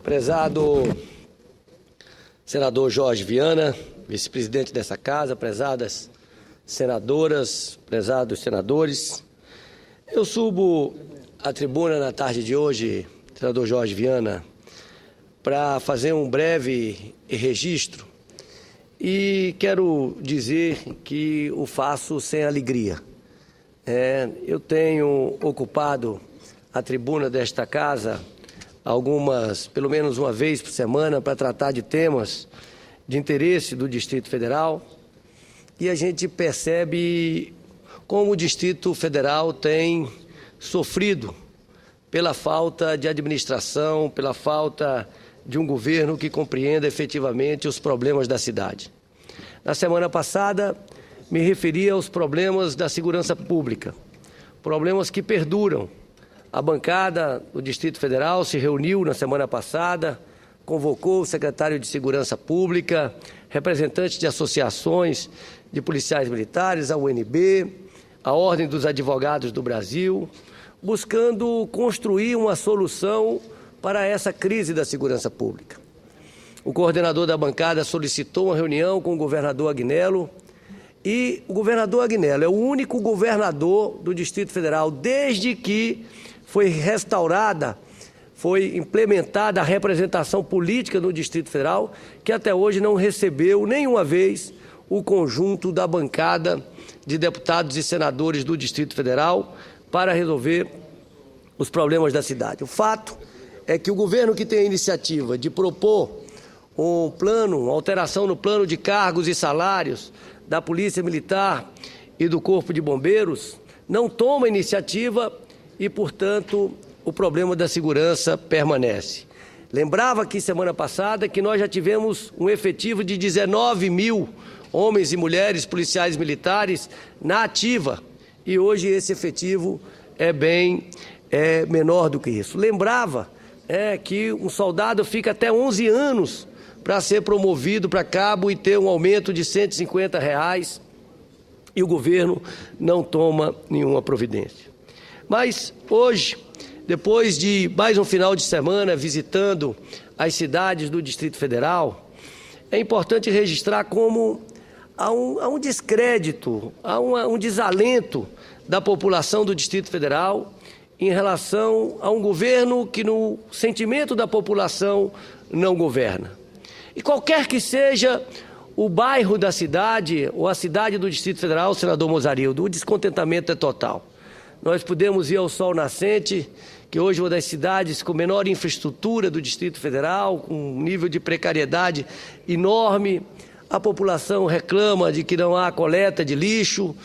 Prezado senador Jorge Viana, vice-presidente dessa casa, prezadas senadoras, prezados senadores, eu subo à tribuna na tarde de hoje, senador Jorge Viana, para fazer um breve registro e quero dizer que o faço sem alegria. Eu tenho ocupado a tribuna desta casa pelo menos uma vez por semana, para tratar de temas de interesse do Distrito Federal, e a gente percebe como o Distrito Federal tem sofrido pela falta de administração, pela falta de um governo que compreenda efetivamente os problemas da cidade. Na semana passada, me referi aos problemas da segurança pública, problemas que perduram. A bancada do Distrito Federal se reuniu na semana passada, convocou o secretário de Segurança Pública, representantes de associações de policiais militares, a UNB, a Ordem dos Advogados do Brasil, buscando construir uma solução para essa crise da segurança pública. O coordenador da bancada solicitou uma reunião com o governador Agnello, e o governador Agnello é o único governador do Distrito Federal desde que foi implementada a representação política no Distrito Federal, que até hoje não recebeu nenhuma vez o conjunto da bancada de deputados e senadores do Distrito Federal para resolver os problemas da cidade. O fato é que o governo que tem a iniciativa de propor uma alteração no plano de cargos e salários da Polícia Militar e do Corpo de Bombeiros não toma iniciativa e, portanto, o problema da segurança permanece. Lembrava aqui semana passada que nós já tivemos um efetivo de 19 mil homens e mulheres policiais militares na ativa, e hoje esse efetivo é menor do que isso. Lembrava que um soldado fica até 11 anos para ser promovido para cabo e ter um aumento de R$150, e o governo não toma nenhuma providência. Mas hoje, depois de mais um final de semana visitando as cidades do Distrito Federal, é importante registrar como há um descrédito, há um desalento da população do Distrito Federal em relação a um governo que, no sentimento da população, não governa. E qualquer que seja o bairro da cidade ou a cidade do Distrito Federal, senador Mozarildo, o descontentamento é total. Nós podemos ir ao Sol Nascente, que hoje é uma das cidades com menor infraestrutura do Distrito Federal, com um nível de precariedade enorme. A população reclama de que não há coleta de lixo,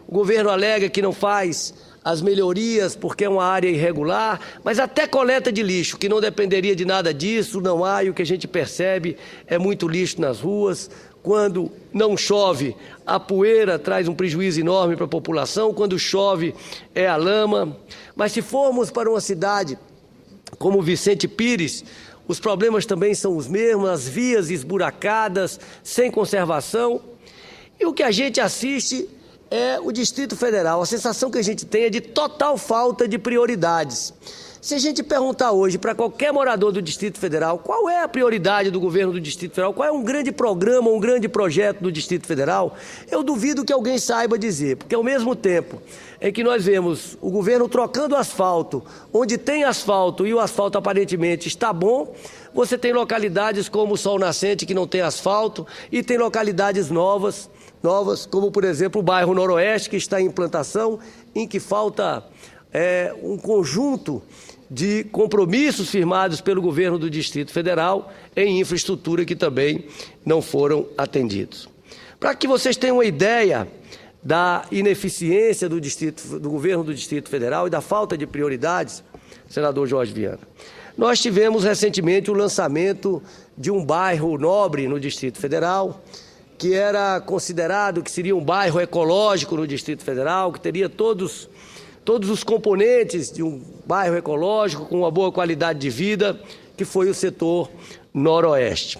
o governo alega que não faz as melhorias porque é uma área irregular, mas até coleta de lixo, que não dependeria de nada disso, não há, e o que a gente percebe é muito lixo nas ruas. Quando não chove, a poeira traz um prejuízo enorme para a população, quando chove é a lama. Mas se formos para uma cidade como Vicente Pires, os problemas também são os mesmos, as vias esburacadas, sem conservação. E o que a gente assiste é o Distrito Federal. A sensação que a gente tem é de total falta de prioridades. Se a gente perguntar hoje para qualquer morador do Distrito Federal qual é a prioridade do governo do Distrito Federal, qual é um grande programa, um grande projeto do Distrito Federal, eu duvido que alguém saiba dizer, porque ao mesmo tempo em que nós vemos o governo trocando asfalto, onde tem asfalto e o asfalto aparentemente está bom, você tem localidades como o Sol Nascente que não tem asfalto, e tem localidades novas, como por exemplo o bairro Noroeste, que está em implantação, em que falta um conjunto de compromissos firmados pelo governo do Distrito Federal em infraestrutura que também não foram atendidos. Para que vocês tenham uma ideia da ineficiência do governo do Distrito Federal e da falta de prioridades, senador Jorge Viana, nós tivemos recentemente o lançamento de um bairro nobre no Distrito Federal, que era considerado que seria um bairro ecológico no Distrito Federal, que teria todos os componentes de um bairro ecológico com uma boa qualidade de vida, que foi o setor Noroeste.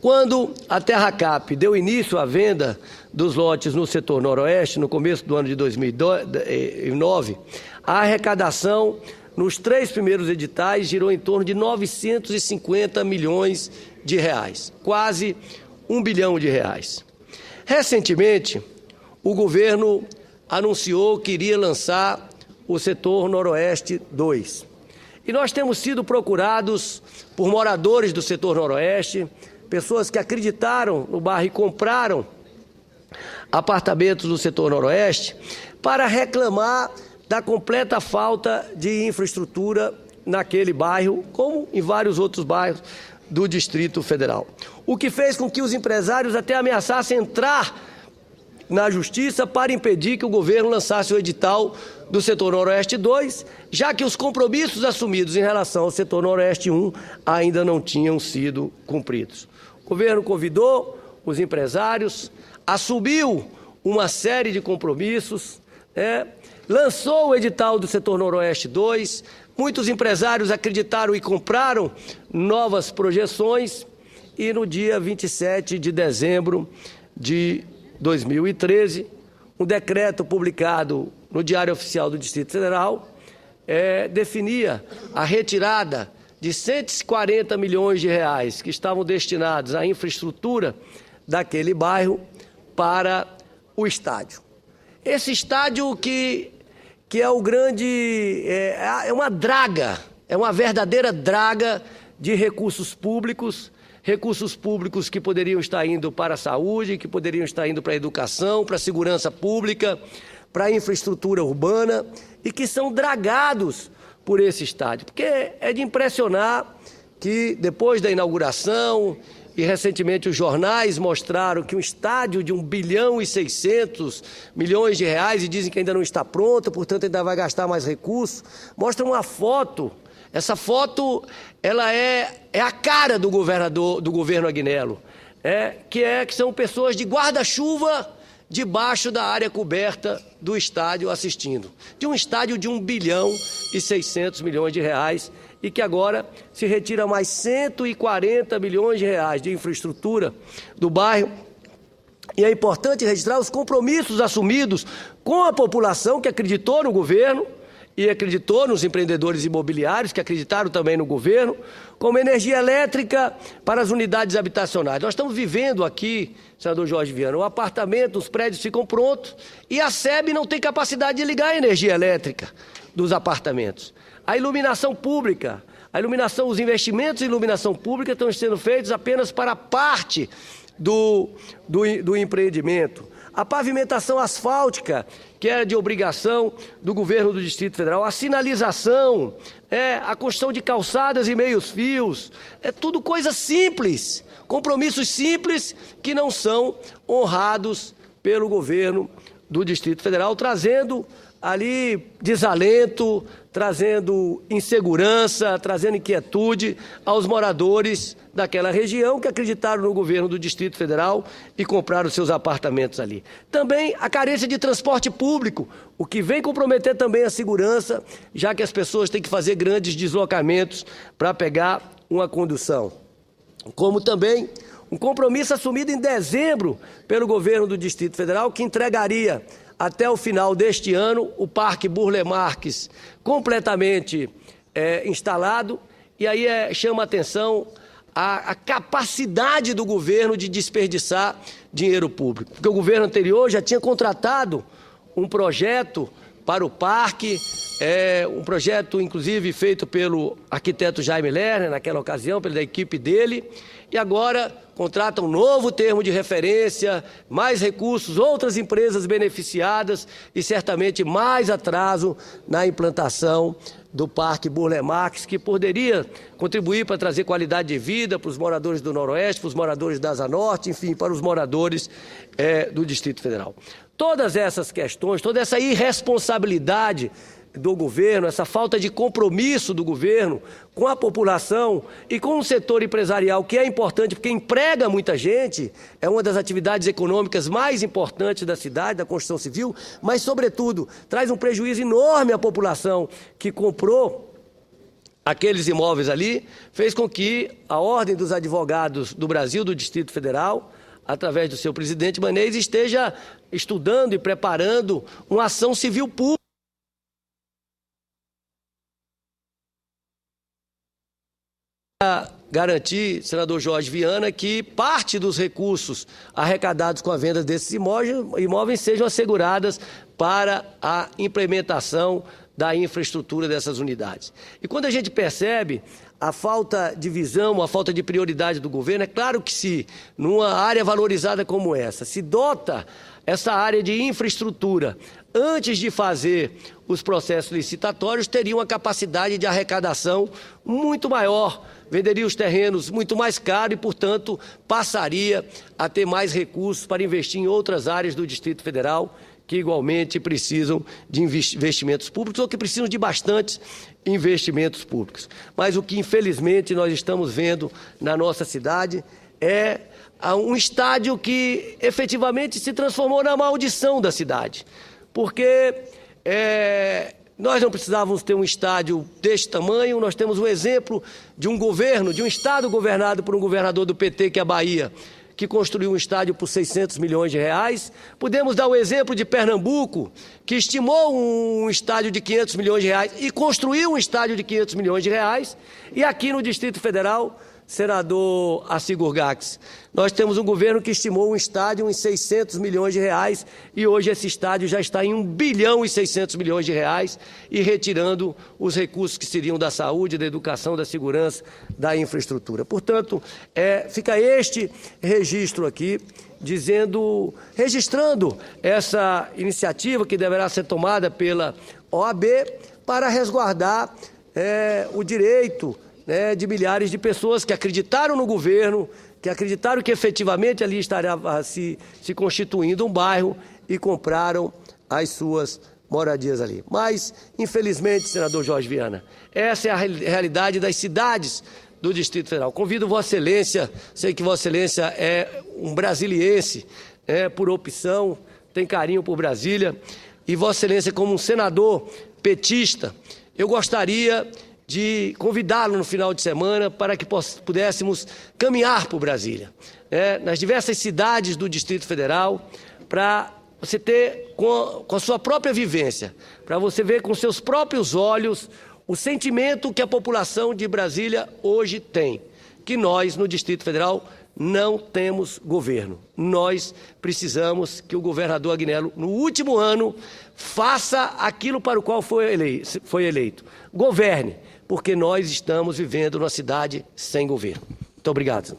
Quando a Terracap deu início à venda dos lotes no setor Noroeste, no começo do ano de 2009, a arrecadação nos 3 primeiros editais, girou em torno de 950 milhões de reais, quase R$ 1 bilhão. Recentemente, o governo anunciou que iria lançar o setor Noroeste 2. E nós temos sido procurados por moradores do setor Noroeste, pessoas que acreditaram no bairro e compraram apartamentos do setor Noroeste, para reclamar da completa falta de infraestrutura naquele bairro, como em vários outros bairros do Distrito Federal. O que fez com que os empresários até ameaçassem entrar na Justiça para impedir que o governo lançasse o edital do setor Noroeste 2, já que os compromissos assumidos em relação ao setor Noroeste 1 ainda não tinham sido cumpridos. O governo convidou os empresários, assumiu uma série de compromissos, lançou o edital do setor Noroeste 2, muitos empresários acreditaram e compraram novas projeções e no dia 27 de dezembro de 2013, um decreto publicado no Diário Oficial do Distrito Federal definia a retirada de 140 milhões de reais que estavam destinados à infraestrutura daquele bairro para o estádio. Esse estádio que é o grande, é uma draga, é uma verdadeira draga de recursos públicos que poderiam estar indo para a saúde, que poderiam estar indo para a educação, para a segurança pública, para a infraestrutura urbana e que são dragados por esse estádio. Porque é de impressionar que depois da inauguração e recentemente os jornais mostraram que um estádio de 1 bilhão e 600 milhões de reais e dizem que ainda não está pronto, portanto ainda vai gastar mais recursos, mostra uma foto. Essa foto ela é a cara do governo Agnello, que são pessoas de guarda-chuva debaixo da área coberta do estádio assistindo. De um estádio de 1 bilhão e 600 milhões de reais e que agora se retira mais 140 milhões de reais de infraestrutura do bairro. E é importante registrar os compromissos assumidos com a população que acreditou no governo e acreditou nos empreendedores imobiliários, que acreditaram também no governo, como energia elétrica para as unidades habitacionais. Nós estamos vivendo aqui, senador Jorge Viana, o apartamento, os prédios ficam prontos e a SEB não tem capacidade de ligar a energia elétrica dos apartamentos. A iluminação pública, os investimentos em iluminação pública estão sendo feitos apenas para parte do empreendimento. A pavimentação asfáltica, que era de obrigação do governo do Distrito Federal, a sinalização, a construção de calçadas e meios-fios, tudo coisa simples, compromissos simples que não são honrados pelo governo do Distrito Federal, trazendo ali desalento, trazendo insegurança, trazendo inquietude aos moradores daquela região que acreditaram no governo do Distrito Federal e compraram seus apartamentos ali. Também a carência de transporte público, o que vem comprometer também a segurança, já que as pessoas têm que fazer grandes deslocamentos para pegar uma condução. Como também um compromisso assumido em dezembro pelo governo do Distrito Federal, que entregaria até o final deste ano o Parque Burle Marx completamente instalado, e aí chama a atenção a capacidade do governo de desperdiçar dinheiro público. Porque o governo anterior já tinha contratado um projeto para o parque, um projeto inclusive feito pelo arquiteto Jaime Lerner, naquela ocasião, pela equipe dele, e agora contrata um novo termo de referência, mais recursos, outras empresas beneficiadas e certamente mais atraso na implantação do Parque Burle Marx, que poderia contribuir para trazer qualidade de vida para os moradores do Noroeste, para os moradores da Asa Norte, enfim, para os moradores do Distrito Federal. Todas essas questões, toda essa irresponsabilidade do governo, essa falta de compromisso do governo com a população e com o setor empresarial, que é importante porque emprega muita gente, é uma das atividades econômicas mais importantes da cidade, da construção civil, mas, sobretudo, traz um prejuízo enorme à população que comprou aqueles imóveis ali, fez com que a Ordem dos Advogados do Brasil, do Distrito Federal, através do seu presidente Manês, esteja estudando e preparando uma ação civil pública Garantir, senador Jorge Viana, que parte dos recursos arrecadados com a venda desses imóveis sejam asseguradas para a implementação da infraestrutura dessas unidades. E quando a gente percebe a falta de visão, a falta de prioridade do governo, é claro que se numa área valorizada como essa, se dota essa área de infraestrutura antes de fazer os processos licitatórios, teria uma capacidade de arrecadação muito maior, venderia os terrenos muito mais caro e, portanto, passaria a ter mais recursos para investir em outras áreas do Distrito Federal que igualmente precisam de investimentos públicos ou que precisam de bastantes investimentos públicos. Mas o que, infelizmente, nós estamos vendo na nossa cidade é um estádio que efetivamente se transformou na maldição da cidade. Porque nós não precisávamos ter um estádio deste tamanho, nós temos o exemplo de um governo, de um estado governado por um governador do PT, que é a Bahia, que construiu um estádio por 600 milhões de reais. Podemos dar o exemplo de Pernambuco, que estimou um estádio de 500 milhões de reais e construiu um estádio de 500 milhões de reais. E aqui no Distrito Federal, senador Assi Gurgacz, nós temos um governo que estimou um estádio em 600 milhões de reais e hoje esse estádio já está em 1 bilhão e 600 milhões de reais e retirando os recursos que seriam da saúde, da educação, da segurança, da infraestrutura. Portanto, fica este registro aqui, registrando essa iniciativa que deverá ser tomada pela OAB para resguardar o direito de milhares de pessoas que acreditaram no governo, que acreditaram que efetivamente ali estaria se constituindo um bairro e compraram as suas moradias ali. Mas, infelizmente, senador Jorge Viana, essa é a realidade das cidades do Distrito Federal. Convido Vossa Excelência, sei que Vossa Excelência é um brasiliense, por opção, tem carinho por Brasília, e Vossa Excelência, como um senador petista, eu gostaria de convidá-lo no final de semana para que pudéssemos caminhar por Brasília, nas diversas cidades do Distrito Federal, para você ter com a sua própria vivência, para você ver com seus próprios olhos o sentimento que a população de Brasília hoje tem, que nós, no Distrito Federal, não temos governo. Nós precisamos que o governador Agnello, no último ano, faça aquilo para o qual foi eleito. Governe, porque nós estamos vivendo numa cidade sem governo. Muito obrigado.